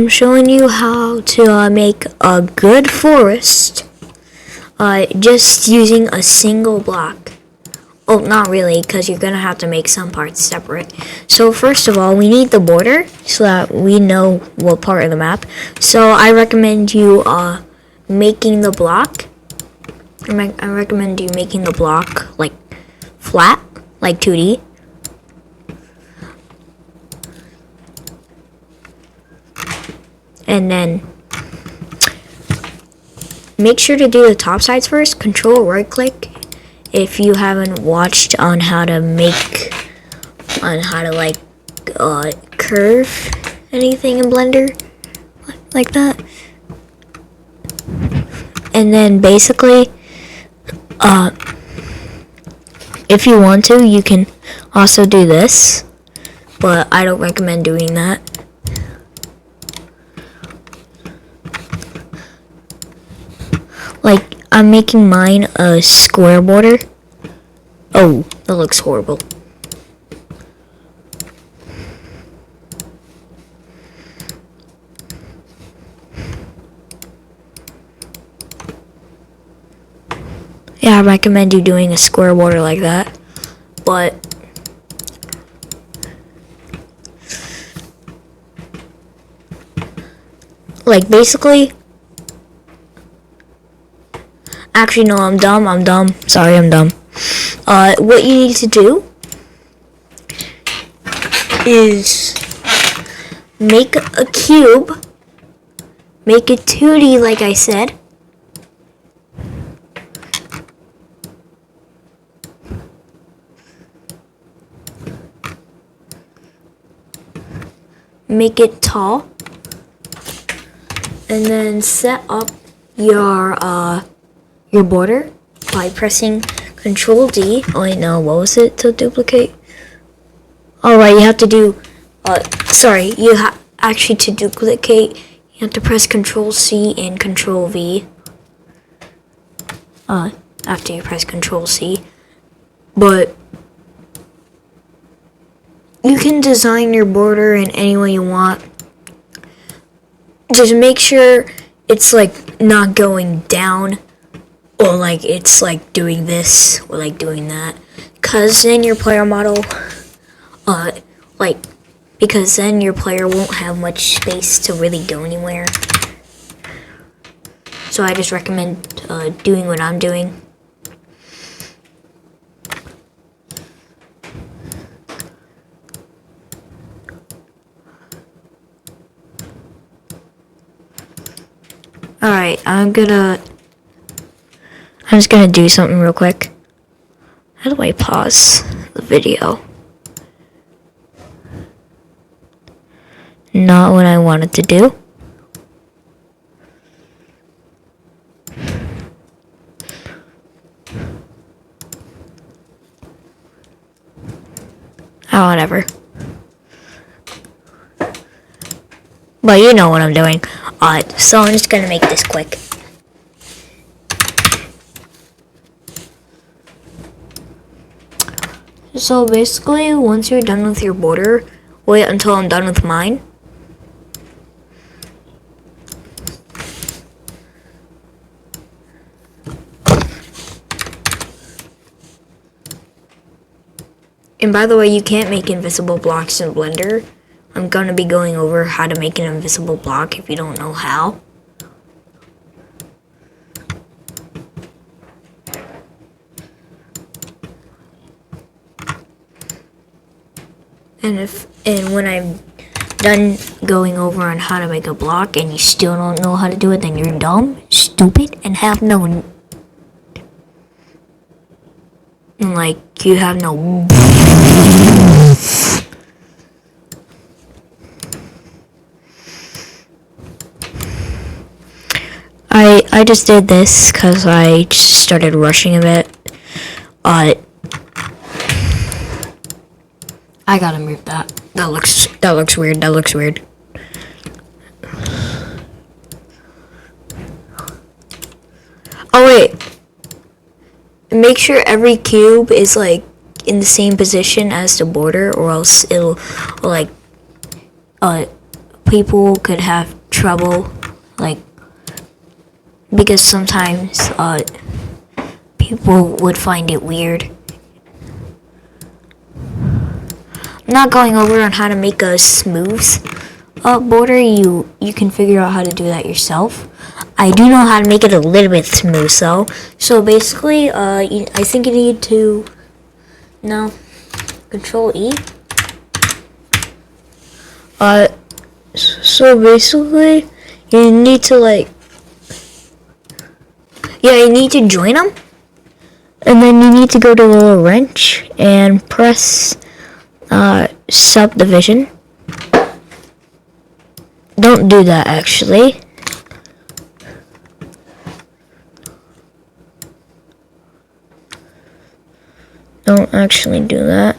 I'm showing you how to make a good forest just using a single block. Oh, not really, because you're going to have to make some parts separate. So first of all, we need the border so that we know what part of the map. So I recommend you making the block. I recommend you making the block like flat, like 2D. And then make sure to do the top sides first. Control right click if you haven't watched on how to curve anything in Blender like that. And then basically if you want to, you can also do this, but I don't recommend doing that. Like, I'm making mine a square border. Oh, that looks horrible. Yeah, I recommend you doing a square border like that. But like basically, actually no, I'm dumb. Sorry, I'm dumb. What you need to do is make a cube, make it 2D like I said. Make it tall, and then set up your border by pressing Control D. Oh wait, no, what was it to duplicate? Alright, you have to do, actually to duplicate, you have to press Control C and Control V. After you press Control C. But you can design your border in any way you want. Just make sure it's like not going down, or like it's like doing this or like doing that, because then your player model because then your player won't have much space to really go anywhere. So I just recommend doing what I'm doing. Alright, I'm just gonna do something real quick. How do I pause the video? Not what I wanted to do. Oh, whatever. But you know what I'm doing. So I'm just gonna make this quick. So basically, once you're done with your border, wait until I'm done with mine. And by the way, you can't make invisible blocks in Blender. I'm going to be going over how to make an invisible block if you don't know how. And when I'm done going over on how to make a block and you still don't know how to do it, then you're dumb, stupid, and have no, like, you have no. I just did this because I just started rushing a bit. I gotta move that. That looks weird. That looks weird. Oh wait. Make sure every cube is like in the same position as the border, or else it'll like people could have trouble, like, because sometimes people would find it weird. I'm not going over on how to make a smooth border. You can figure out how to do that yourself. I do know how to make it a little bit smooth though. So basically, I think you need to Control E. So basically, you need to you need to join them, and then you need to go to the little wrench and press subdivision. Don't do that actually. Don't actually do that.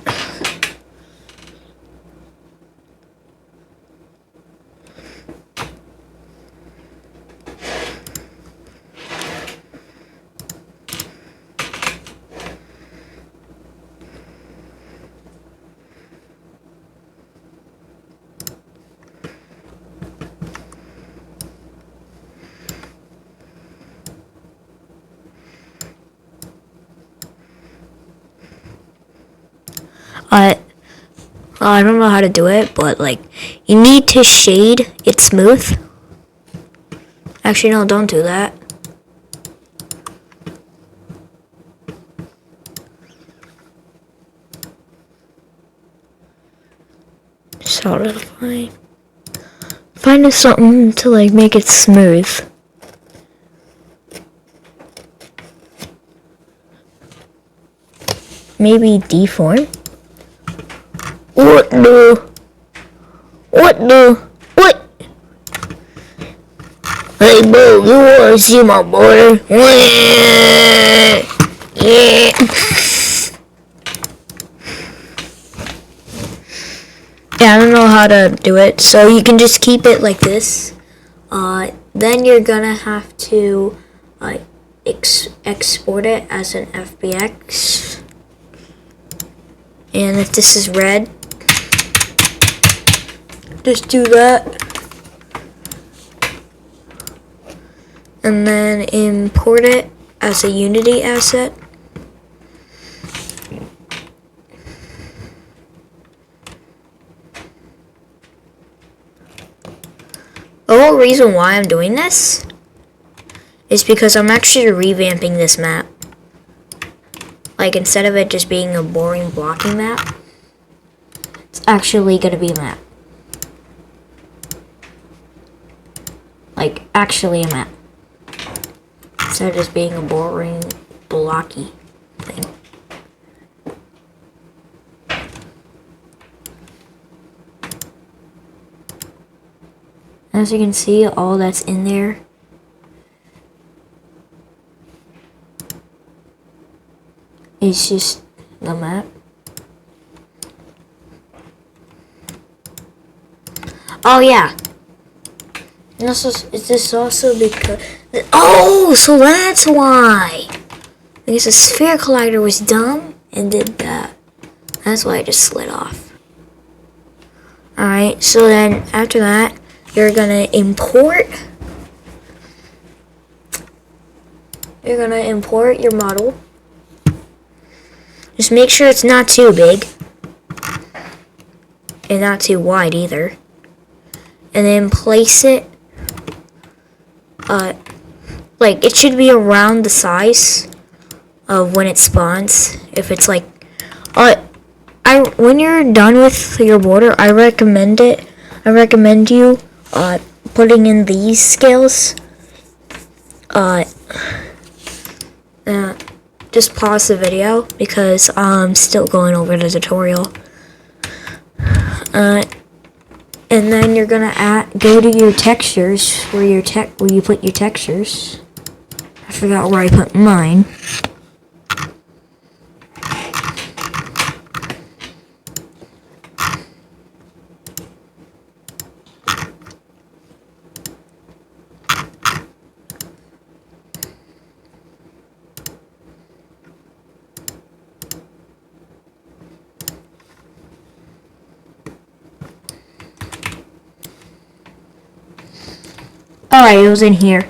I don't know how to do it, but you need to shade it smooth. Actually, no, don't do that. Solidify. Find something to make it smooth. Maybe deform. What? Hey, bro, you wanna see my border? Yeah. Yeah, I don't know how to do it, so you can just keep it like this. Then you're gonna have to export it as an FBX. And if this is red, just do that. And then import it as a Unity asset. The whole reason why I'm doing this is because I'm actually revamping this map. Instead of it just being a boring blocking map, it's actually gonna be a map. Actually a map. Instead of just being a boring blocky thing. As you can see, all that's in there is just the map. Oh yeah. Is this also because... Oh, so that's why. I guess the sphere collider was dumb and did that. That's why it just slid off. Alright, so then after that, you're gonna import. You're gonna import your model. Just make sure it's not too big. And not too wide either. And then place it. It should be around the size of when it spawns. If it's when you're done with your border, I recommend you putting in these scales. Just pause the video because I'm still going over the tutorial. And then you're gonna go to your textures where you put your textures. I forgot where I put mine. Alright, it was in here.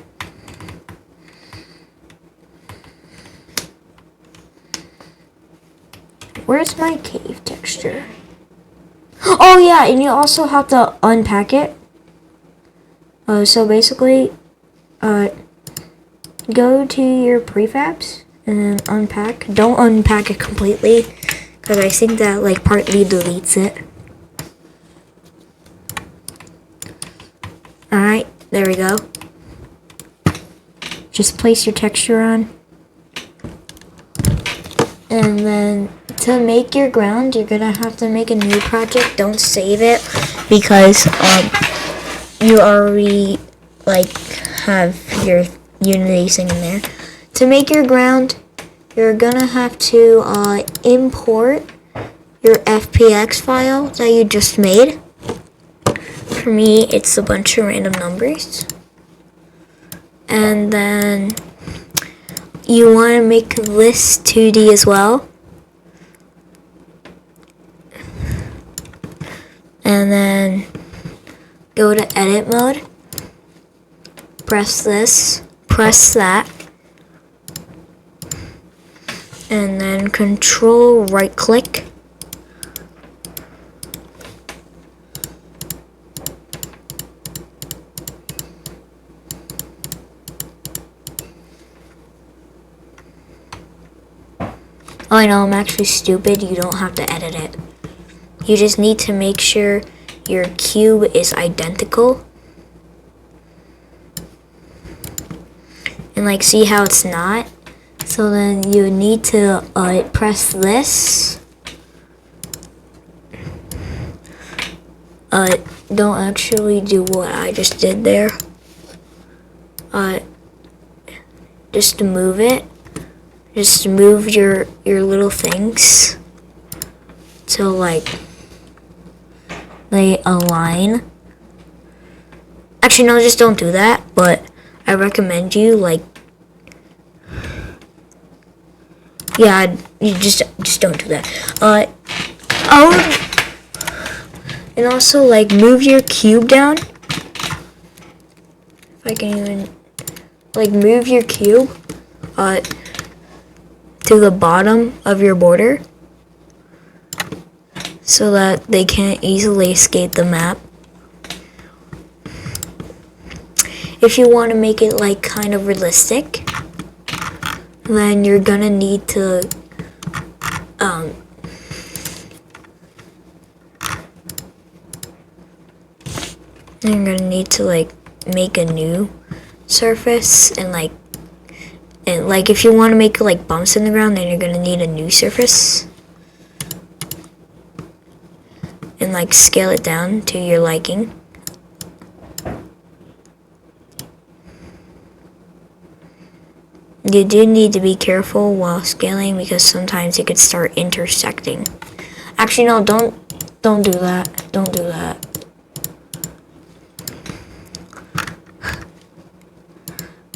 Where's my cave texture? Oh yeah, and you also have to unpack it. So basically, go to your prefabs and then unpack. Don't unpack it completely, because I think that like partly deletes it. Alright, there we go. Just place your texture on. And then to make your ground, you're gonna have to make a new project. Don't save it, because you already like have your Unity thing in there. To make your ground, you're gonna have to import your FPX file that you just made. For me, it's a bunch of random numbers. And then you want to make this 2D as well. And then go to edit mode. Press this. Press that. And then control right click. Oh, I know, I'm actually stupid. You don't have to edit it. You just need to make sure your cube is identical. And like, see how it's not? So then you need to press this. Don't actually do what I just did there. Just to move it. Just move your little things to like they align. Actually, no, just don't do that. But I recommend you like, yeah, you just don't do that. And also like move your cube down. If I can even like move your cube to the bottom of your border so that they can't easily escape the map. If you want to make it like kind of realistic, then you're gonna need to like make a new surface and like if you want to make like bumps in the ground, then you're gonna need a new surface and like scale it down to your liking. You do need to be careful while scaling because sometimes it could start intersecting. Actually, no, don't do that. Don't do that.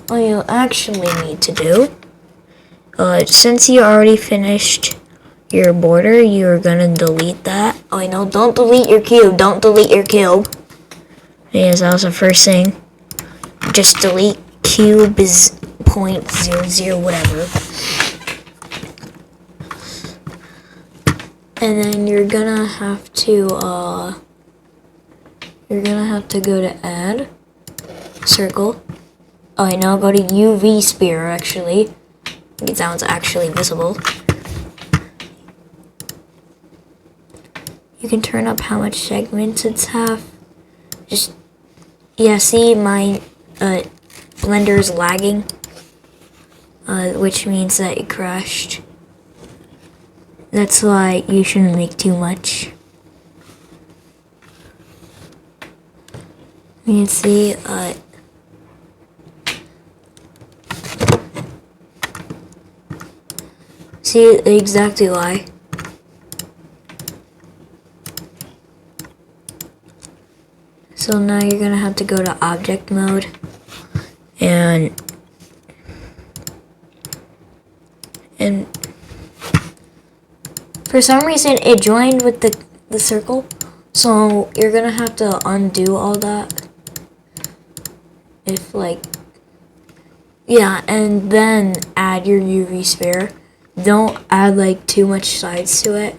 What you actually need to do, since you already finished your border, you're gonna delete that. Oh, I know, don't delete your cube. Don't delete your cube. Yes, that was the first thing. Just delete cube is 0.00 whatever. And then you're gonna have to go to add circle. Oh, I know, go to UV sphere actually. It sounds actually visible. You can turn up how much segments it's have. Just, yeah, see my Blender's lagging, which means that it crashed. That's why you shouldn't make too much. You can see, see exactly why. So now you're gonna have to go to object mode and for some reason it joined with the circle, so you're gonna have to undo all that. if like, yeah, and then add your UV sphere. Don't add like too much sides to it.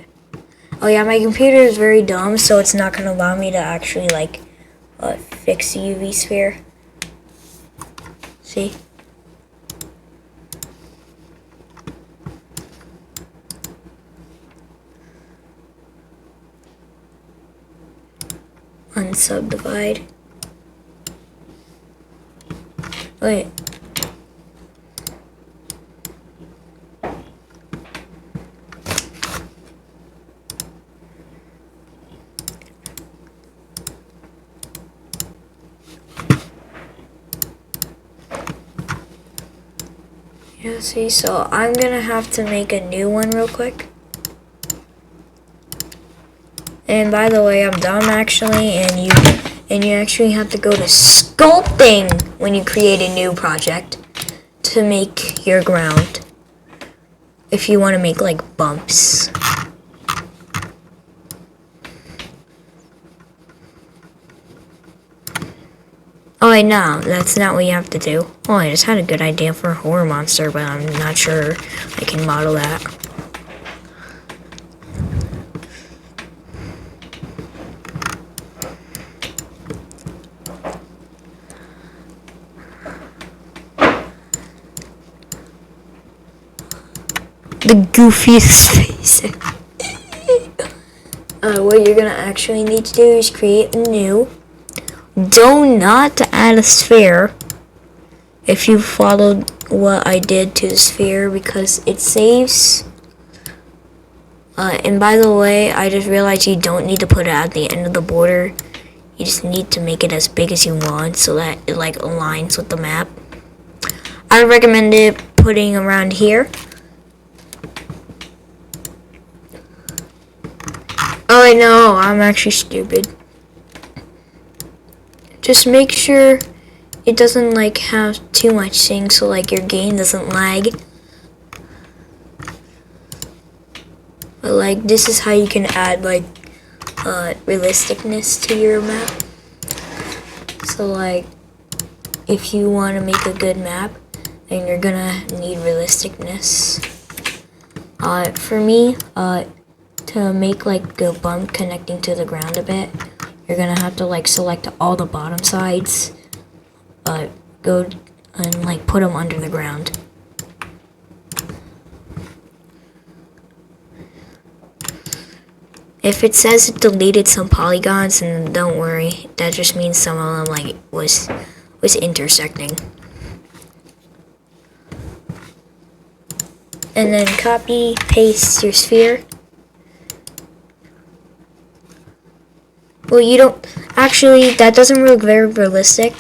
Oh yeah, my computer is very dumb, so it's not gonna allow me to actually like fix the UV sphere. See? Unsubdivide. Wait. Yeah, see, so I'm gonna have to make a new one real quick. And by the way, I'm dumb actually, and you actually have to go to sculpting when you create a new project to make your ground. If you want to make like bumps. Oh wait, no, that's not what you have to do. Oh, I just had a good idea for a horror monster, but I'm not sure I can model that. The goofiest face. What you're gonna actually need to do is create a new. Do not add a sphere if you followed what I did to the sphere, because it saves. And by the way, I just realized you don't need to put it at the end of the border. You just need to make it as big as you want so that it like aligns with the map. I recommend it putting around here. Oh wait, no, I'm actually stupid. Just make sure it doesn't like have too much sync so like your game doesn't lag. But like this is how you can add like realisticness to your map. So like if you want to make a good map, then you're gonna need realisticness. For me, to make like a bump connecting to the ground a bit, you're gonna have to like select all the bottom sides, go and like put them under the ground. If it says it deleted some polygons, then don't worry. That just means some of them like was intersecting. And then copy paste your sphere. Well, you don't actually. That doesn't look very realistic.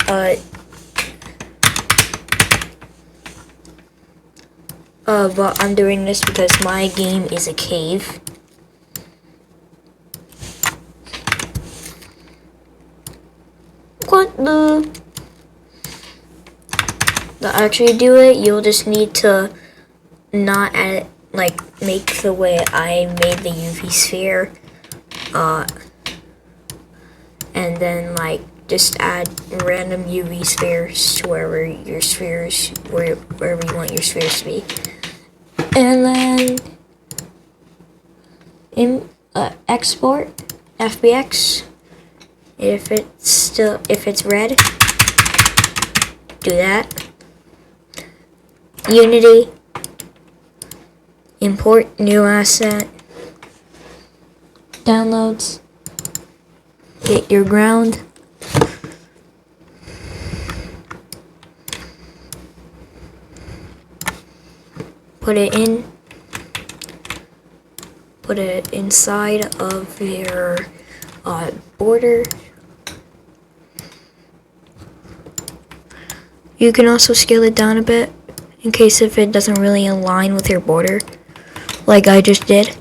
But I'm doing this because my game is a cave. What the? To actually do it, you'll just need to not add, like make the way I made the UV sphere. And then like just add random UV spheres to wherever your spheres, wherever you want your spheres to be. And then in export FBX. If it's red, do that. Unity, import new asset, downloads, get your ground, put it inside of your border. You can also scale it down a bit in case if it doesn't really align with your border, like I just did.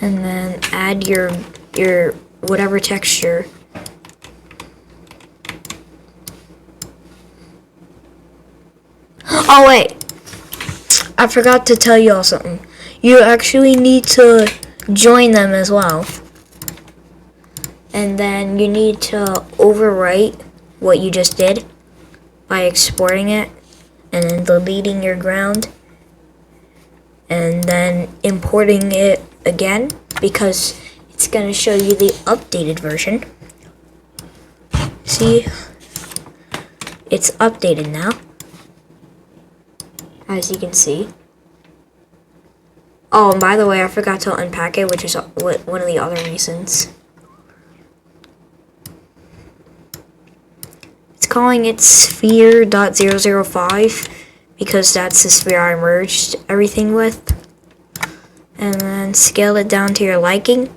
And then add your whatever texture. Oh wait, I forgot to tell you all something. You actually need to join them as well. And then you need to overwrite what you just did by exporting it and then deleting your ground and then importing it again because it's going to show you the updated version. See, it's updated now, as you can see. Oh, and by the way, I forgot to unpack it, which is one of the other reasons. It's calling it sphere.005 because that's the sphere I merged everything with. And then scale it down to your liking.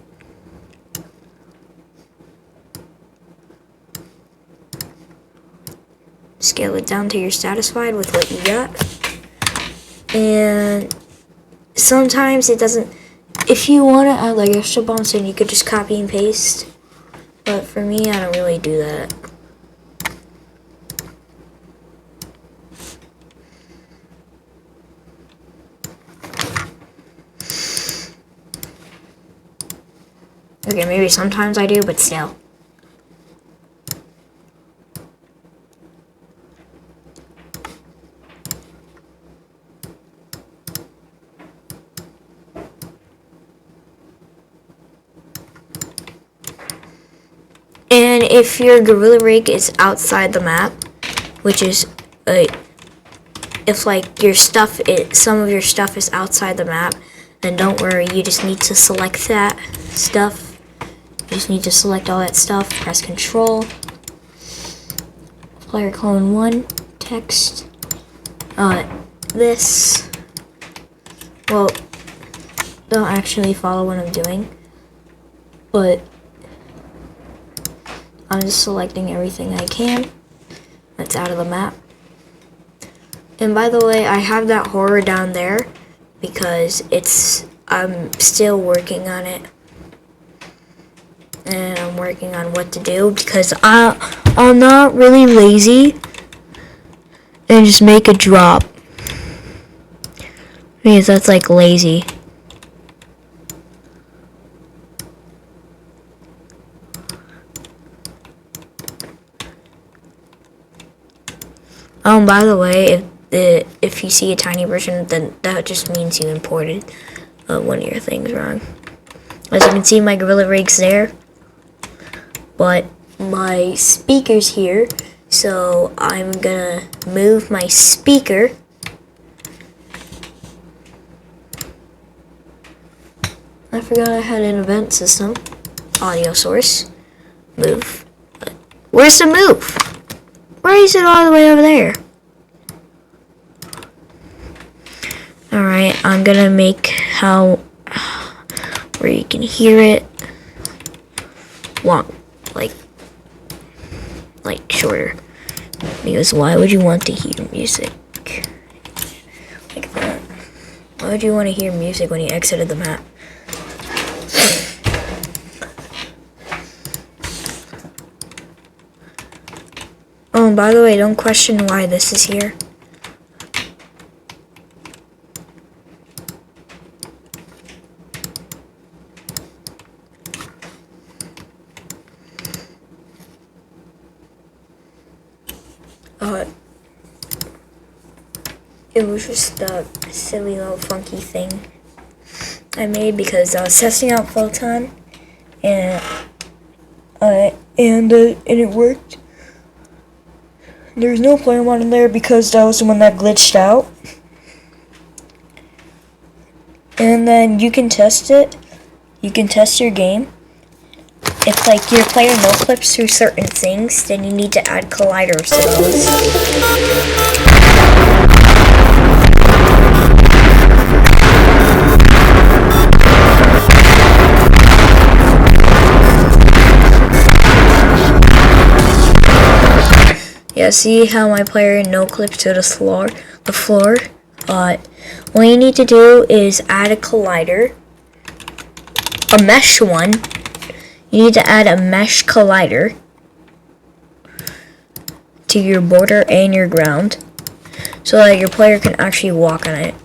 Scale it down till you're satisfied with what you got. And sometimes it doesn't. If you want to add like extra bumps in, you could just copy and paste. But for me, I don't really do that. Okay, maybe sometimes I do, but still. And if your gorilla rig is outside the map, which is if like your stuff, some of your stuff is outside the map, then don't worry. You just need to select that stuff. You just need to select all that stuff. Press Control. Player clone 1 text. This. Well, don't actually follow what I'm doing, but I'm just selecting everything I can that's out of the map. And by the way, I have that horror down there because I'm still working on it. And I'm working on what to do because I'm not really lazy and just make a drop. Because that's like lazy. By the way, if you see a tiny version, then that just means you imported one of your things wrong. As you can see, my gorilla rig's there, but my speaker's here, so I'm gonna move my speaker. I forgot I had an event system. Audio source. Move. Where's the move? Where is it all the way over there? Alright, I'm gonna make where you can hear it like shorter. Because why would you want to hear music like that? Why would you want to hear music when you exited the map? Oh, and by the way, don't question why this is here. It was just a silly little funky thing I made because I was testing out Photon, and it worked. There's no player mod in there because that was the one that glitched out. And then you can test it. You can test your game. If like your player no clips through certain things, then you need to add colliders to those. Yeah, see how my player no clips to the floor? What you need to do is add a collider, a mesh one. You need to add a mesh collider to your border and your ground so that your player can actually walk on it.